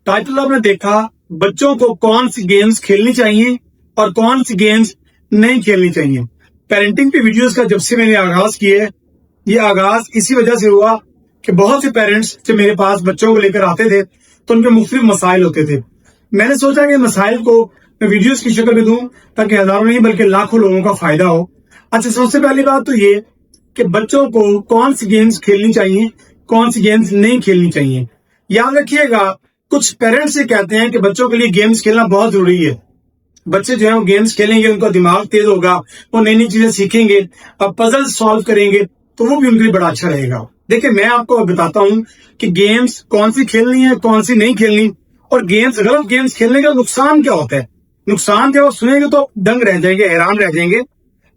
Title आपने देखा, बच्चों को कौन सी गेम्स खेलनी चाहिए और कौन सी गेम्स नहीं खेलनी चाहिए। पेरेंटिंग पे वीडियोस का जब से मैंने आगाज किया, ये आगाज इसी वजह से हुआ कि बहुत से पेरेंट्स जब मेरे पास बच्चों को लेकर आते थे तो उनके मुख्तलिफ मसाइल होते थे। मैंने सोचा कि मसाइल को मैं वीडियोस की शक्ल में दूं ताकि हजारों नहीं बल्कि लाखों लोगों का फायदा हो। अच्छा, सबसे पहली बात तो ये कि बच्चों को कौन सी गेम्स खेलनी चाहिए, कौन सी गेम्स नहीं खेलनी चाहिए। याद रखिएगा, कुछ पेरेंट्स ये कहते हैं कि बच्चों के लिए गेम्स खेलना बहुत जरूरी है। बच्चे जो है वो गेम्स खेलेंगे, उनका दिमाग तेज होगा, वो नई नई चीजें सीखेंगे, अब पजल सॉल्व करेंगे तो वो भी उनके लिए बड़ा अच्छा रहेगा। देखिए, मैं आपको बताता हूं कि गेम्स कौन सी खेलनी है, कौन सी नहीं खेलनी, और गेम्स गलत गेम्स खेलने का नुकसान क्या होता है। नुकसान क्या हो, सुनेंगे तो दंग रह जाएंगे, हैरान रह जाएंगे।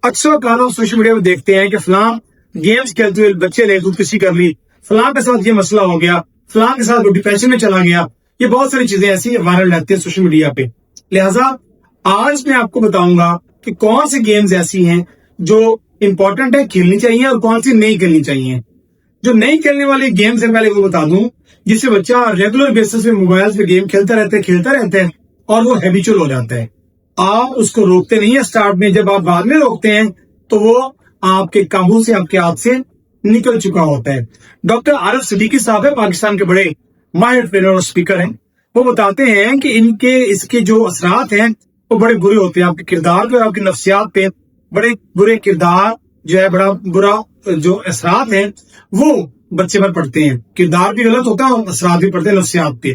अक्सर कारण सोशल मीडिया में देखते हैं कि फलां गेम्स खेलते हुए बच्चे ने खुदकुशी कर ली, फलां के साथ ये मसला हो गया, फलां के साथ वो डिप्रेशन में चला गया। ये बहुत सारी चीजें ऐसी वायरल रहती है सोशल मीडिया पे। लिहाजा आज मैं आपको बताऊंगा कि कौन सी गेम्स ऐसी हैं जो इंपॉर्टेंट है, खेलनी चाहिए, और कौन सी नहीं खेलनी चाहिए। जो नहीं खेलने वाली गेम्स है पहले वो बता दूं, जिससे बच्चा रेगुलर बेसिस पे मोबाइल पे गेम खेलता रहता है और वो हैबिचुअल हो जाता है। आप उसको रोकते नहीं है स्टार्ट में, जब आप बाद में रोकते हैं तो वो आपके काबू से, आपके हाथ से निकल चुका होता है। डॉक्टर आरिफ सिद्दीकी साहब है, पाकिस्तान के बड़े माहिर ट्रेनर और स्पीकर हैं। वो बताते हैं कि इसके जो असरात हैं वो बड़े बुरे होते हैं आपके किरदार पे, आपकी नफ्सियात पे। बड़े बुरे किरदार जो है, बड़ा बुरा जो असरात हैं वो बच्चे पर पड़ते हैं। किरदार भी गलत होता है और असरात भी पड़ते हैं नफ्सियात पे।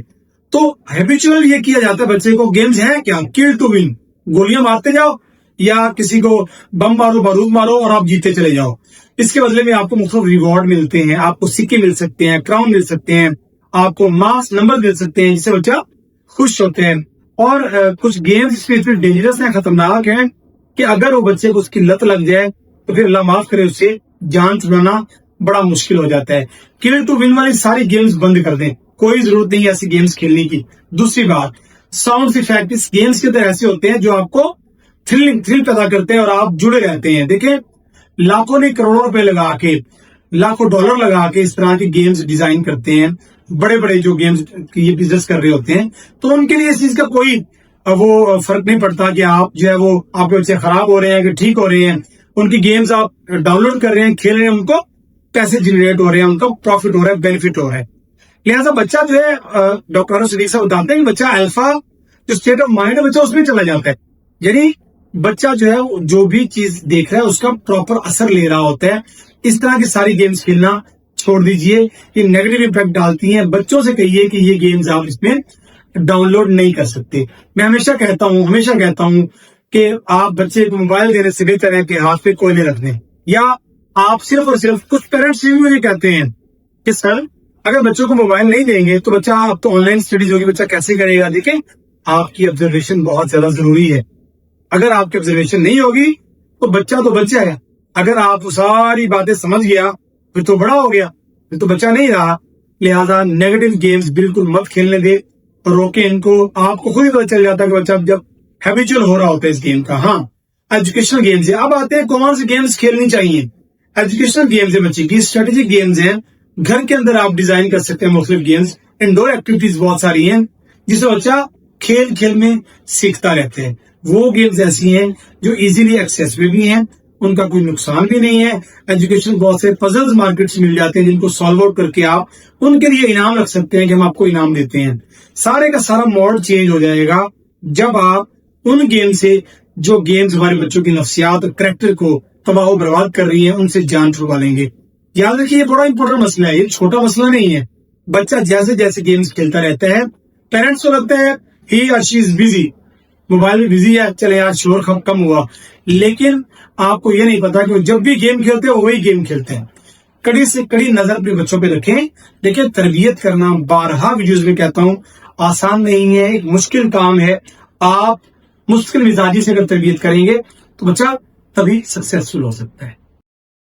तो हैबिचुअल ये किया जाता है बच्चे को। गेम्स है क्या, किल टू विन, गोलियां मारते जाओ या किसी को बम मारो, बारूद मारो और आप जीते चले जाओ। इसके बदले में आपको मुख्तलिफ रिवॉर्ड मिलते हैं, आपको सिक्के मिल सकते हैं, क्राउन मिल सकते हैं, आपको मार्क्स नंबर मिल सकते हैं, जिससे बच्चा खुश होते हैं। और कुछ गेम्स इसमें इतने डेंजरस हैं, खतरनाक हैं कि अगर वो बच्चे को उसकी लत लग जाए तो फिर अल्लाह माफ करे उससे जान छुड़ाना बड़ा मुश्किल हो जाता है। किल टू विन वाली सारी गेम्स बंद कर दें, कोई जरूरत नहीं है ऐसी गेम्स खेलने की। दूसरी बात, साउंड इफेक्ट इस गेम्स के अंदर ऐसे होते हैं जो आपको थ्रिल पैदा करते हैं और आप जुड़े रहते हैं। देखिए, लाखों ने करोड़ों रुपए लगा के, लाखों डॉलर लगा के इस तरह के गेम्स डिजाइन करते हैं। बड़े बड़े जो गेम्स ये बिजनेस कर रहे होते हैं, तो उनके लिए इस चीज का कोई वो फर्क नहीं पड़ता कि आप जो है वो आपके बच्चे खराब हो रहे हैं कि ठीक हो रहे हैं। उनकी गेम्स आप डाउनलोड कर रहे हैं, खेल रहे हैं, उनको पैसे जनरेट हो रहे हैं, उनको प्रॉफिट हो रहा है, बेनिफिट हो रहा है। लिहाजा बच्चा जो है, डॉक्टर आरिफ सिद्दीकी साहब बताते हैं कि बच्चा अल्फा जो स्टेट ऑफ माइंड है बच्चा उसमें चला जाता है। यानी बच्चा जो है जो भी चीज देख रहा है उसका प्रॉपर असर ले रहा होता है। इस तरह की सारी गेम्स खेलना छोड़ दीजिए, ये नेगेटिव इम्पैक्ट डालती हैं। बच्चों से कहिए कि ये गेम्स आप इसमें डाउनलोड नहीं कर सकते। मैं हमेशा कहता हूं कि आप बच्चे को मोबाइल देने से बेहतर है कि हाथ पे कोयले रख दें। या आप सिर्फ और सिर्फ, कुछ पेरेंट्स भी मुझे कहते हैं कि सर अगर बच्चों को मोबाइल नहीं देंगे तो बच्चा, आप तो ऑनलाइन स्टडीज होगी, बच्चा कैसे करेगा। देखें, आपकी ऑब्जर्वेशन बहुत ज्यादा जरूरी है। अगर आपकी ऑब्जर्वेशन नहीं होगी तो बच्चा है। अगर आप सारी बातें समझ गया फिर तो बड़ा हो गया, फिर तो बच्चा नहीं रहा। लिहाजा नेगेटिव गेम्स बिल्कुल मत खेलने दे, रोके इनको। आपको खुद ही पता चल जाता है कि बच्चा जब हैबिचुअल हो रहा होता है इस गेम का। हाँ, एजुकेशनल गेम्स है। अब आते हैं कौन सी गेम्स खेलनी चाहिए। एजुकेशनल गेम्स है बच्चे की, स्ट्रेटेजिक गेम्स हैं। घर के अंदर आप डिजाइन कर सकते हैं मुख्तलिफ गेम्स। इंडोर एक्टिविटीज बहुत सारी हैं जिससे बच्चा खेल खेल में सीखता रहता है। वो गेम्स ऐसी हैं जो इजीली एक्सेसिबल भी हैं, उनका कोई नुकसान भी नहीं है। एजुकेशन बहुत से पजल्स मार्केट से मिल जाते हैं जिनको सॉल्व आउट करके आप उनके लिए इनाम रख सकते हैं कि हम आपको इनाम देते हैं। सारे का सारा मॉडल चेंज हो जाएगा जब आप उन गेम से, जो गेम्स हमारे बच्चों की नफ्सियात और करैक्टर को तबाह बर्बाद कर रही है, उनसे जान छुड़वा लेंगे। याद रखिए, ये बड़ा इंपॉर्टेंट मसला है, ये छोटा मसला नहीं है। बच्चा जैसे जैसे गेम्स खेलता रहता है, पेरेंट्स को लगता है ही और शी इज बिजी, मोबाइल में बिजी है, चले यार शोर कम हुआ। लेकिन आपको ये नहीं पता कि वो जब भी गेम खेलते हैं वही गेम खेलते हैं। कड़ी से कड़ी नजर अपने बच्चों पे रखें। देखिए, तरबियत करना, बारहा वीडियोस में कहता हूं, आसान नहीं है, एक मुश्किल काम है। आप मुश्किल मिजाजी से अगर तरबियत करेंगे तो बच्चा तभी सक्सेसफुल हो सकता है।